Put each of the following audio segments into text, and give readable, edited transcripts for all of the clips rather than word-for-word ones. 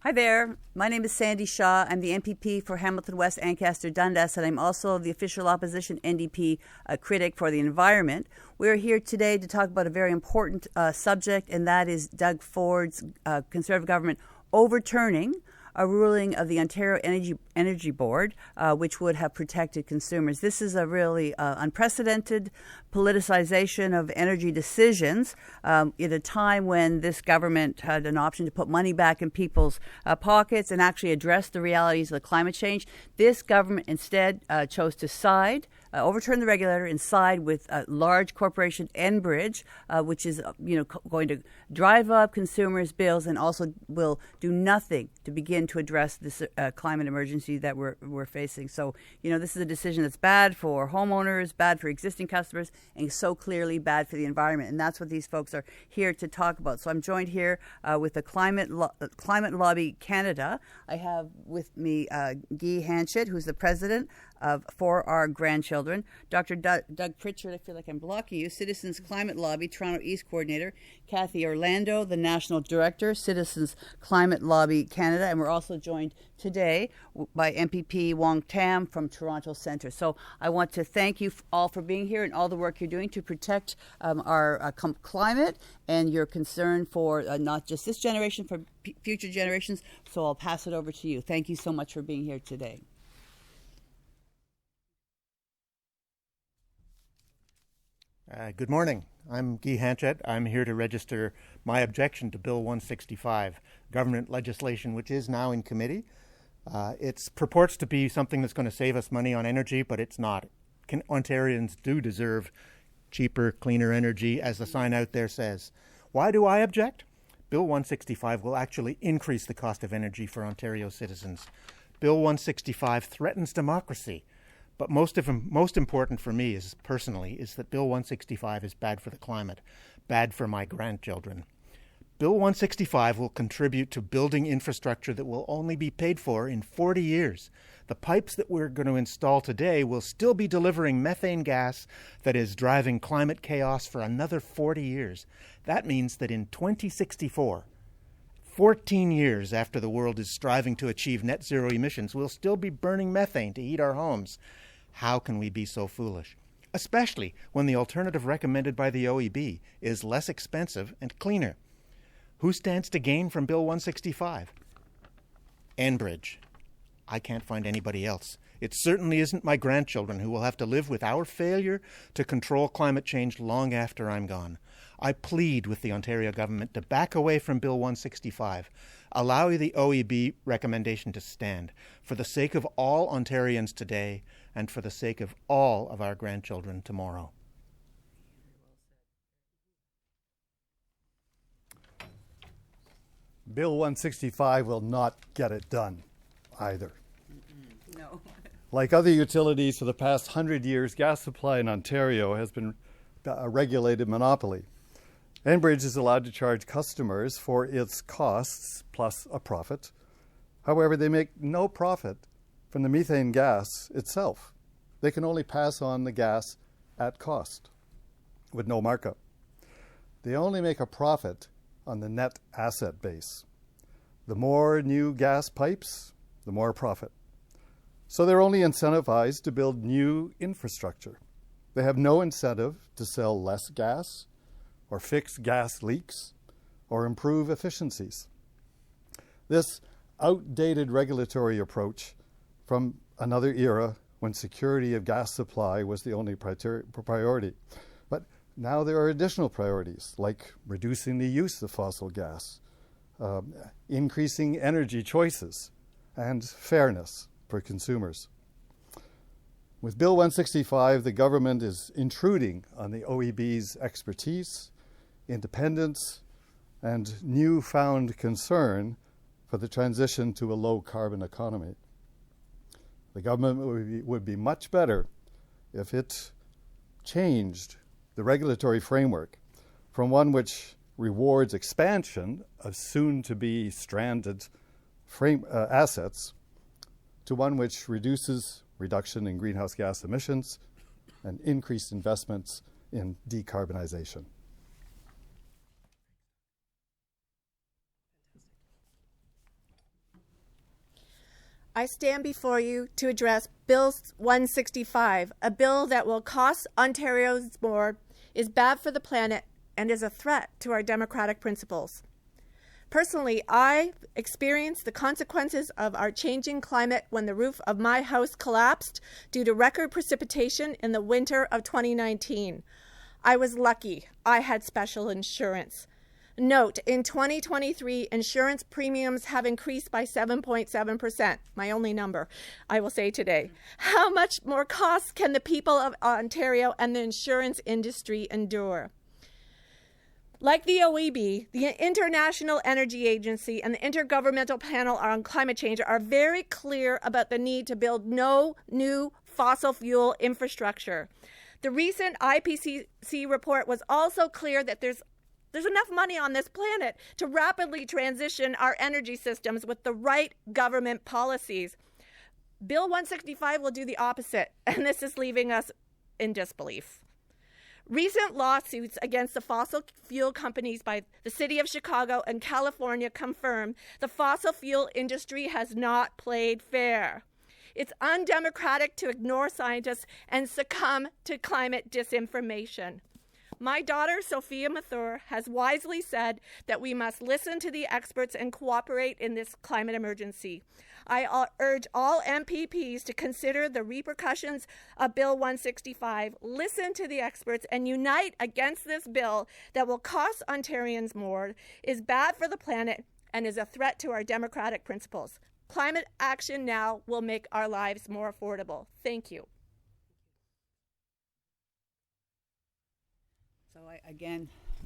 Hi there. My name is Sandy Shaw. I'm the MPP for Hamilton West, Ancaster, Dundas, and I'm also the official opposition NDP critic for the environment. We're here today to talk about a very important subject, and that is Doug Ford's Conservative government overturning a ruling of the Ontario Energy Board, which would have protected consumers. This is a really unprecedented politicization of energy decisions at a time when this government had an option to put money back in people's pockets and actually address the realities of the climate change. This government instead chose to overturn the regulator and side with a large corporation, Enbridge, which is going to drive up consumers' bills and also will do nothing to begin to address this climate emergency that we're facing. So, this is a decision that's bad for homeowners, bad for existing customers, and so clearly bad for the environment. And that's what these folks are here to talk about. So I'm joined here with the Climate Lobby Canada. I have with me Guy Hanchett, who's the president of For Our Grandchildren, Dr. Doug Pritchard, I feel like I'm blocking you, Citizens Climate Lobby, Toronto East Coordinator, Kathy Orlando, the National Director, Citizens Climate Lobby Canada, and we're also joined today by MPP Wong-Tam from Toronto Centre. So I want to thank you all for being here and all the work you're doing to protect our climate and your concern for not just this generation, for future generations. So I'll pass it over to you. Thank you so much for being here today. Good morning. I'm Guy Hanchett. I'm here to register my objection to Bill 165, government legislation, which is now in committee. It purports to be something that's going to save us money on energy, but it's not. Ontarians do deserve cheaper, cleaner energy, as the sign out there says. Why do I object? Bill 165 will actually increase the cost of energy for Ontario citizens. Bill 165 threatens democracy. But most important for me is that Bill 165 is bad for the climate, bad for my grandchildren. Bill 165 will contribute to building infrastructure that will only be paid for in 40 years. The pipes that we're going to install today will still be delivering methane gas that is driving climate chaos for another 40 years. That means that in 2064, 14 years after the world is striving to achieve net zero emissions, we'll still be burning methane to heat our homes. How can we be so foolish? Especially when the alternative recommended by the OEB is less expensive and cleaner. Who stands to gain from Bill 165? Enbridge. I can't find anybody else. It certainly isn't my grandchildren, who will have to live with our failure to control climate change long after I'm gone. I plead with the Ontario government to back away from Bill 165. Allow the OEB recommendation to stand, for the sake of all Ontarians today and for the sake of all of our grandchildren tomorrow. Bill 165 will not get it done either. No. Like other utilities for the past 100 years, gas supply in Ontario has been a regulated monopoly. Enbridge is allowed to charge customers for its costs plus a profit. However, they make no profit from the methane gas itself. They can only pass on the gas at cost with no markup. They only make a profit on the net asset base. The more new gas pipes, the more profit. So they're only incentivized to build new infrastructure. They have no incentive to sell less gas or fix gas leaks or improve efficiencies. This outdated regulatory approach from another era when security of gas supply was the only priority. But now there are additional priorities, like reducing the use of fossil gas, increasing energy choices, and fairness for consumers. With Bill 165, the government is intruding on the OEB's expertise, independence, and newfound concern for the transition to a low-carbon economy. The government would be much better if it changed the regulatory framework from one which rewards expansion of soon-to-be stranded assets to one which reduction in greenhouse gas emissions and increased investments in decarbonization. I stand before you to address Bill 165, a bill that will cost Ontarians more, is bad for the planet, and is a threat to our democratic principles. Personally, I experienced the consequences of our changing climate when the roof of my house collapsed due to record precipitation in the winter of 2019. I was lucky. I had special insurance. Note, in 2023, insurance premiums have increased by 7.7%, my only number, I will say today. How much more costs can the people of Ontario and the insurance industry endure? Like the OEB, the International Energy Agency and the Intergovernmental Panel on Climate Change are very clear about the need to build no new fossil fuel infrastructure. The recent IPCC report was also clear that there's enough money on this planet to rapidly transition our energy systems with the right government policies. Bill 165 will do the opposite, and this is leaving us in disbelief. Recent lawsuits against the fossil fuel companies by the City of Chicago and California confirm the fossil fuel industry has not played fair. It's undemocratic to ignore scientists and succumb to climate disinformation. My daughter, Sophia Mathur, has wisely said that we must listen to the experts and cooperate in this climate emergency. I urge all MPPs to consider the repercussions of Bill 165, listen to the experts, and unite against this bill that will cost Ontarians more, is bad for the planet, and is a threat to our democratic principles. Climate action now will make our lives more affordable. Thank you. So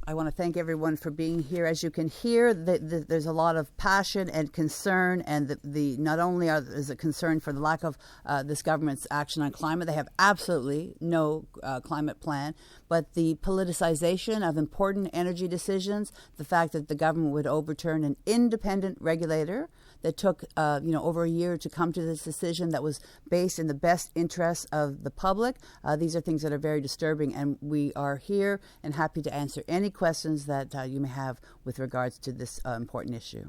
I want to thank everyone for being here. As you can hear, there's a lot of passion and concern, and not only is it concern for the lack of this government's action on climate, they have absolutely no climate plan, but the politicization of important energy decisions, the fact that the government would overturn an independent regulator that took over a year to come to this decision that was based in the best interests of the public. These are things that are very disturbing, and we are here and happy to answer any questions that you may have with regards to this important issue.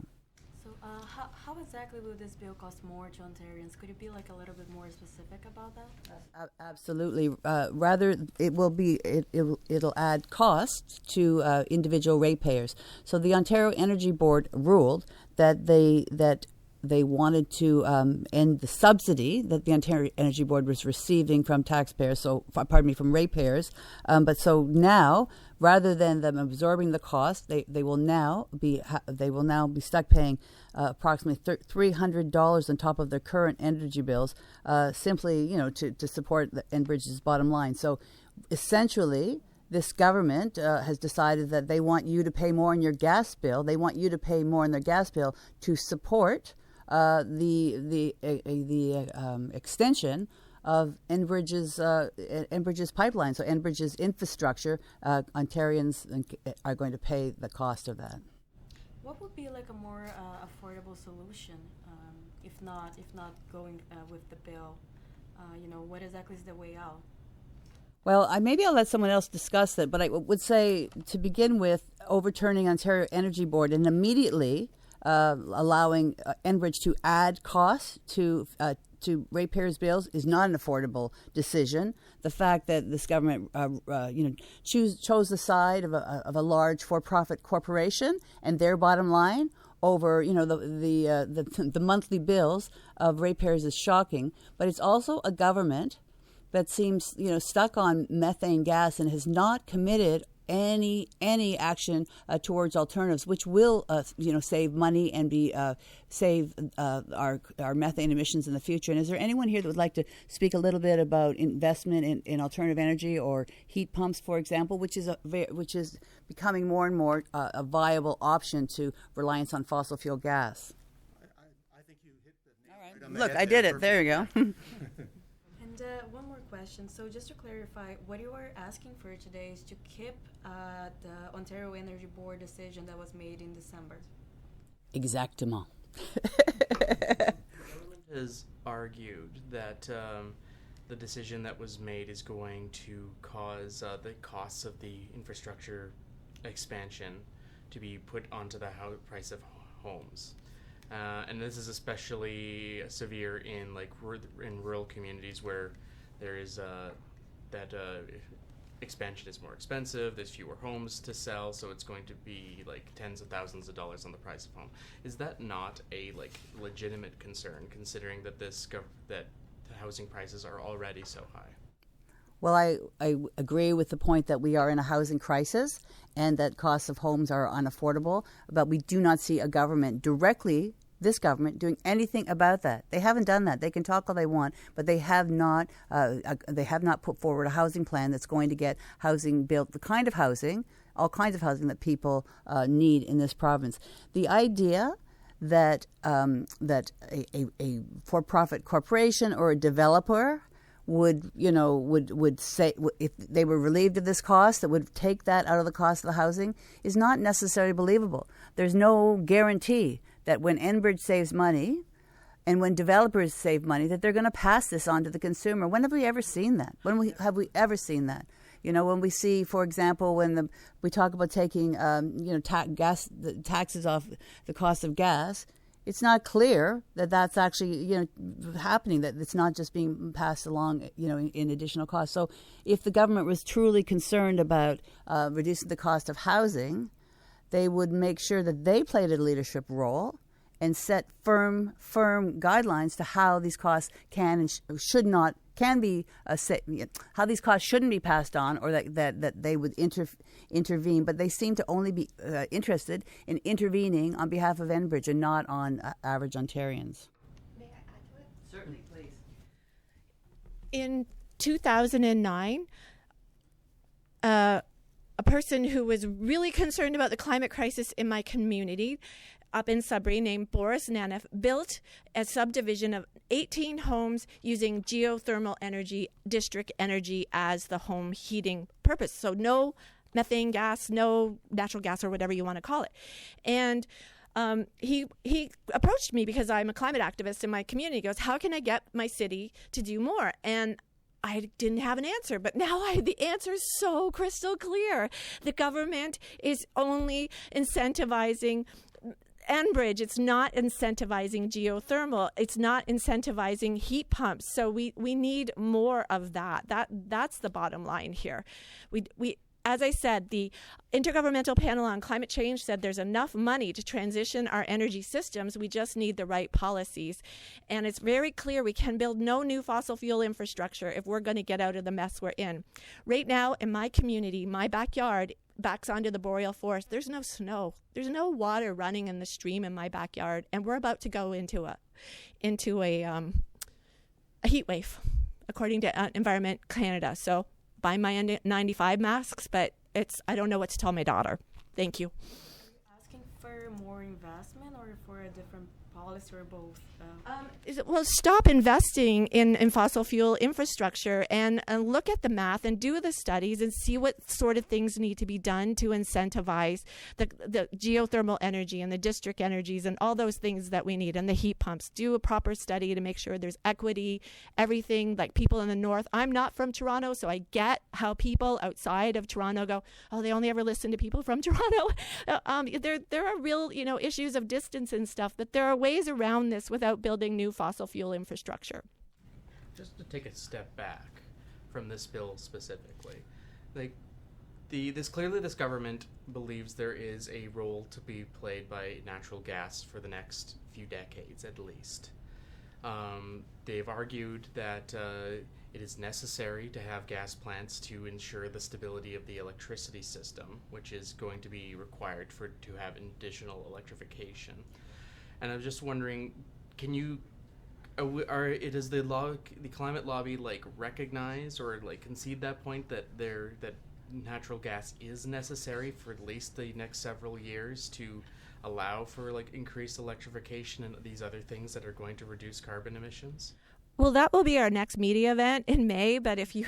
So how exactly will this bill cost more to Ontarians? Could you be a little bit more specific about that? Absolutely. Rather, it'll add costs to individual ratepayers. So the Ontario Energy Board ruled that they wanted to end the subsidy that the Ontario Energy Board was receiving from taxpayers, from ratepayers. But so now, rather than them absorbing the cost, they will now be stuck paying approximately $300 on top of their current energy bills, simply to support Enbridge's bottom line. So essentially, this government has decided that they want you to pay more on your gas bill. They want you to pay more on their gas bill to support the extension of Enbridge's pipeline. So Enbridge's infrastructure, Ontarians are going to pay the cost of that. What would be a more affordable solution if not going with the bill? What exactly is the way out? Well, maybe I'll let someone else discuss that, but I would say, to begin with, overturning Ontario Energy Board and immediately allowing Enbridge to add costs to ratepayers' bills is not an affordable decision. The fact that this government, chose the side of a large for-profit corporation and their bottom line over, the monthly bills of ratepayers is shocking. But it's also a government that seems, stuck on methane gas and has not committed any action towards alternatives, which will, save money and save our methane emissions in the future. And is there anyone here that would like to speak a little bit about investment in alternative energy or heat pumps, for example, which is becoming more and more a viable option to reliance on fossil fuel gas? I think you hit the nail right on the Look, head I did it. perfectly. There you go. And one more question. So just to clarify, what you are asking for today is to keep the Ontario Energy Board decision that was made in December. Exactement. The government has argued that the decision that was made is going to cause the costs of the infrastructure expansion to be put onto the price of homes. And this is especially severe in in rural communities where there is that expansion is more expensive. There's fewer homes to sell, so it's going to be like tens of thousands of dollars on the price of home. Is that not a legitimate concern, considering that that the housing prices are already so high? Well, I agree with the point that we are in a housing crisis and that costs of homes are unaffordable, but we do not see a government directly, this government, doing anything about that. They haven't done that. They can talk all they want, but they have not put forward a housing plan that's going to get housing built, the kind of housing, all kinds of housing that people need in this province. The idea that a for-profit corporation or a developer would say, if they were relieved of this cost, that would take that out of the cost of the housing is not necessarily believable. There's no guarantee that when Enbridge saves money and when developers save money, that they're going to pass this on to the consumer. When have we ever seen that? Have we ever seen that? When we see, for example, when we talk about taking the taxes off the cost of gas, it's not clear that that's actually happening, that it's not just being passed along in additional costs. So if the government was truly concerned about reducing the cost of housing, they would make sure that they played a leadership role and set firm guidelines to how these costs can and can be how these costs shouldn't be passed on, or that they would intervene. But they seem to only be interested in intervening on behalf of Enbridge and not on average Ontarians. May I add to it? Certainly, please. In 2009, a person who was really concerned about the climate crisis in my community up in Sudbury named Boris Nanev built a subdivision of 18 homes using geothermal energy, district energy as the home heating purpose. So no methane gas, no natural gas, or whatever you want to call it. And he approached me because I'm a climate activist in my community. He goes, how can I get my city to do more? And I didn't have an answer, but now the answer is so crystal clear. The government is only incentivizing Enbridge. It's not incentivizing geothermal. It's not incentivizing heat pumps. So we need more of that. That's the bottom line here. We as I said, the Intergovernmental Panel on Climate Change said there's enough money to transition our energy systems. We just need the right policies. And it's very clear we can build no new fossil fuel infrastructure if we're going to get out of the mess we're in. Right now, in my community, my backyard backs onto the boreal forest. There's no snow. There's no water running in the stream in my backyard. And we're about to go into a heat wave, according to Environment Canada. So buy my N95 masks, but I don't know what to tell my daughter. Thank you. Are you asking for more investment or for a different policy or both? Well, stop investing in fossil fuel infrastructure and look at the math and do the studies and see what sort of things need to be done to incentivize the geothermal energy and the district energies and all those things that we need, and the heat pumps. Do a proper study to make sure there's equity, everything, like people in the north. I'm not from Toronto, so I get how people outside of Toronto go, oh, they only ever listen to people from Toronto. There are real issues of distance and stuff, but there are ways around this without building new fossil fuel infrastructure. Just to take a step back from this bill specifically, this government believes there is a role to be played by natural gas for the next few decades at least. They've argued that it is necessary to have gas plants to ensure the stability of the electricity system, which is going to be required to have additional electrification. And I was just wondering, does the climate lobby recognize or concede that point that natural gas is necessary for at least the next several years to allow for increased electrification and these other things that are going to reduce carbon emissions? Well, that will be our next media event in May. But if you,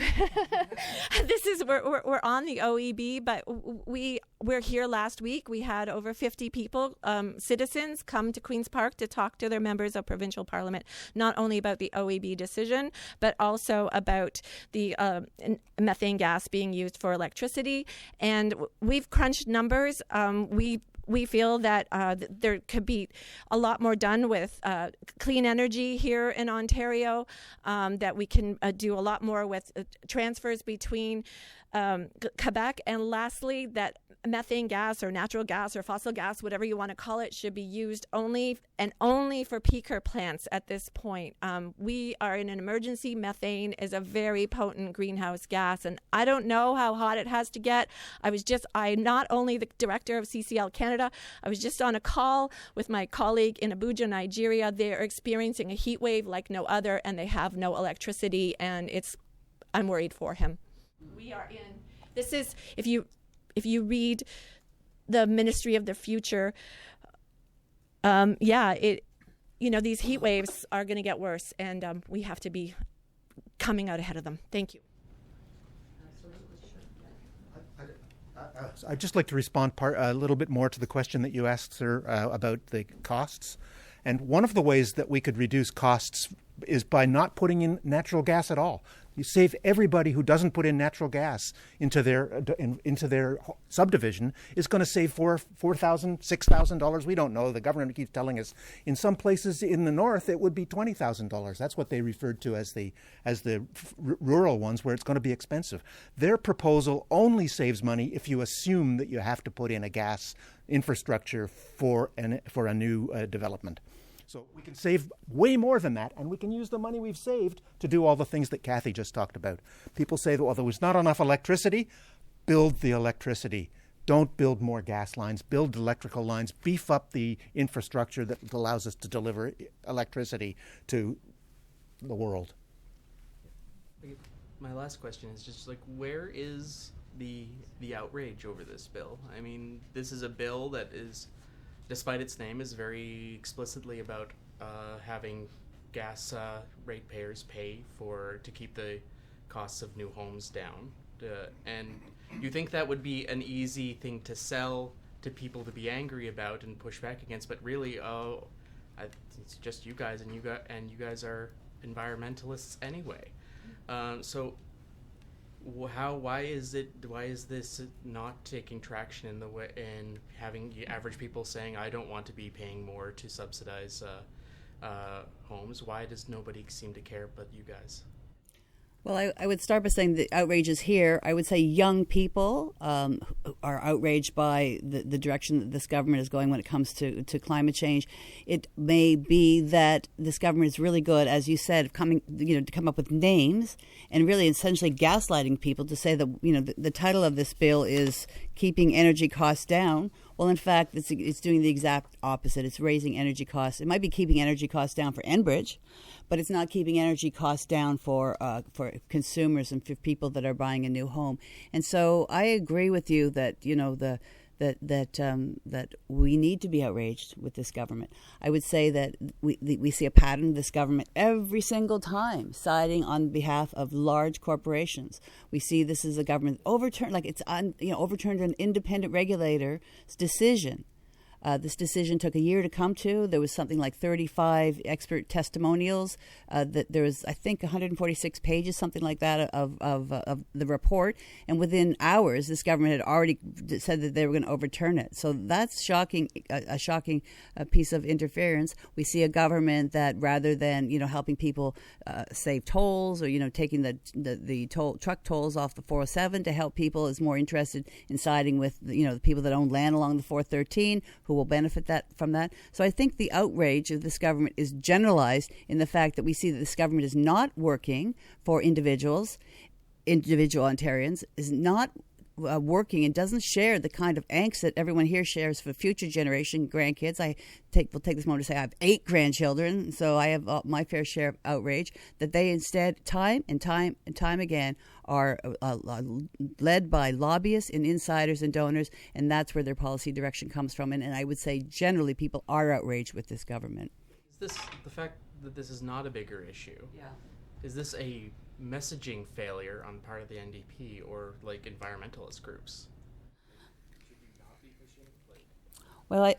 we're on the OEB, but we're here last week. We had over 50 people, citizens, come to Queen's Park to talk to their members of provincial parliament, not only about the OEB decision, but also about the methane gas being used for electricity. And we've crunched numbers. we feel that there could be a lot more done with clean energy here in Ontario, that we can do a lot more with transfers between Quebec, and lastly, that methane gas or natural gas or fossil gas, whatever you want to call it, should be used only for peaker plants at this point. We are in an emergency. Methane is a very potent greenhouse gas, and I don't know how hot it has to get. I'm not only the director of CCL Canada, I was just on a call with my colleague in Abuja, Nigeria. They're experiencing a heat wave like no other, and they have no electricity, and I'm worried for him. We are in, this is, if you read the Ministry of the Future, these heat waves are going to get worse, and we have to be coming out ahead of them. Thank you. I'd just like to respond a little bit more to the question that you asked, sir, about the costs. And one of the ways that we could reduce costs is by not putting in natural gas at all. You save everybody who doesn't put in natural gas into their subdivision is going to save $4,000, $6,000. We don't know. The government keeps telling us. In some places in the north, it would be $20,000. That's what they referred to as the rural ones, where it's going to be expensive. Their proposal only saves money if you assume that you have to put in a gas infrastructure for a new development. So we can save way more than that, and we can use the money we've saved to do all the things that Kathy just talked about. People say, well, there was not enough electricity. Build the electricity. Don't build more gas lines. Build electrical lines. Beef up the infrastructure that allows us to deliver electricity to the world. My last question is just where is the outrage over this bill? I mean, this is a bill that is, despite its name, is very explicitly about having gas ratepayers pay to keep the costs of new homes down. And you think that would be an easy thing to sell to people to be angry about and push back against, but really, it's just you guys, and you guys are environmentalists anyway. So why is this not taking traction in the way, in having average people saying, I don't want to be paying more to subsidize homes? Why does nobody seem to care but you guys? Well, I would start by saying the outrage is here. I would say young people are outraged by the direction that this government is going when it comes to climate change. It may be that this government is really good, as you said, to come up with names and really essentially gaslighting people to say that the title of this bill is keeping energy costs down. Well, in fact, it's doing the exact opposite. It's raising energy costs. It might be keeping energy costs down for Enbridge, but it's not keeping energy costs down for consumers and for people that are buying a new home. And so I agree with you that that we need to be outraged with this government. I would say that we see a pattern of this government every single time siding on behalf of large corporations. We see this as a government overturned an independent regulator's decision. This decision took a year to come to. There was something like 35 expert testimonials. That there was, I think, 146 pages, something like that, of the report. And within hours, this government had already said that they were going to overturn it. So that's shocking, a shocking piece of interference. We see a government that, rather than helping people save tolls or taking the truck tolls off the 407 to help people, is more interested in siding with the people that own land along the 413. Who will benefit from that. So I think the outrage of this government is generalized in the fact that we see that this government is not working for individual Ontarians, is not working and doesn't share the kind of angst that everyone here shares for future generation grandkids. Will take this moment to say I have 8 grandchildren, so I have my fair share of outrage that they instead time and time again are led by lobbyists and insiders and donors, and that's where their policy direction comes from. And I would say generally people are outraged with this government. Is this the fact that this is not a bigger issue? Yeah. Is this a messaging failure on part of the NDP or environmentalist groups? Well,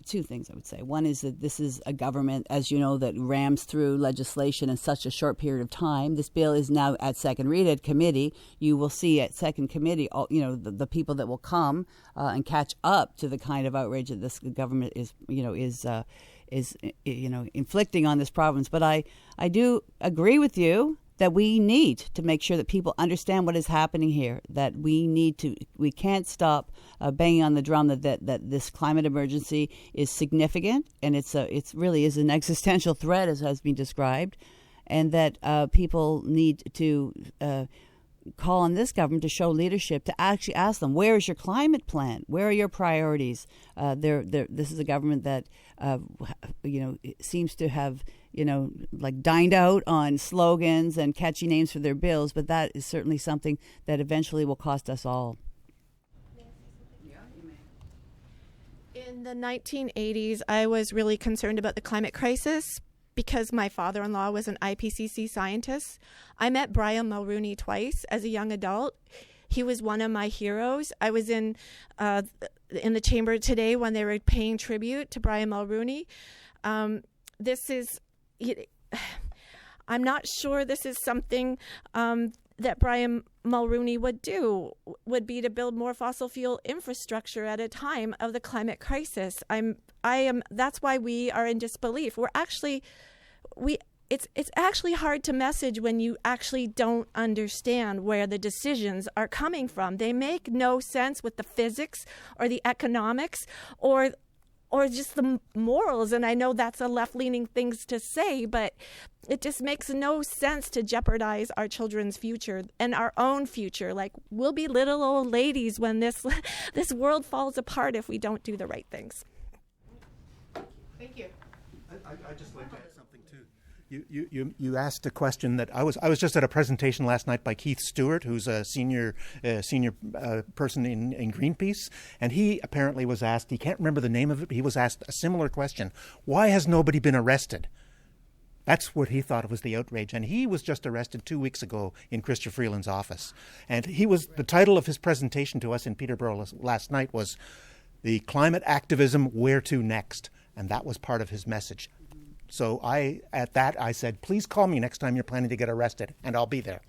two things I would say. One is that this is a government, as you know, that rams through legislation in such a short period of time. This bill is now at second read at committee. You will see at second committee, the people that will come and catch up to the kind of outrage that this government is inflicting on this province. But I do agree with you that we need to make sure that people understand what is happening here, that we can't stop banging on the drum that this climate emergency is significant, and it's really is an existential threat, as has been described, and that people need to call on this government to show leadership, to actually ask them, where is your climate plan? Where are your priorities? This is a government that seems to have dined out on slogans and catchy names for their bills, but that is certainly something that eventually will cost us all. In the 1980s, I was really concerned about the climate crisis because my father-in-law was an IPCC scientist. I met Brian Mulroney twice as a young adult. He was one of my heroes. I was in the chamber today when they were paying tribute to Brian Mulroney. I'm not sure this is something that Brian Mulroney would be to build more fossil fuel infrastructure at a time of the climate crisis. That's why we are in disbelief. It's actually hard to message when you actually don't understand where the decisions are coming from. They make no sense with the physics or the economics or just the morals. And I know that's a left-leaning thing to say, but it just makes no sense to jeopardize our children's future and our own future. Like, we'll be little old ladies when this world falls apart if we don't do the right things. Thank you. I'd just like to add something too. You asked a question that I was just at a presentation last night by Keith Stewart, who's a senior person in Greenpeace, and he apparently was asked, he can't remember the name of it, but he was asked a similar question: why has nobody been arrested? That's what he thought was the outrage, and he was just arrested 2 weeks ago in Chrystia Freeland's office, and the title of his presentation to us in Peterborough last night was "The Climate Activism, Where to Next?" And that was part of his message. So I said, please call me next time you're planning to get arrested, and I'll be there.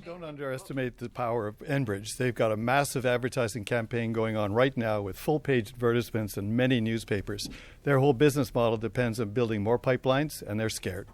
Don't underestimate the power of Enbridge. They've got a massive advertising campaign going on right now with full-page advertisements in many newspapers. Their whole business model depends on building more pipelines, and they're scared.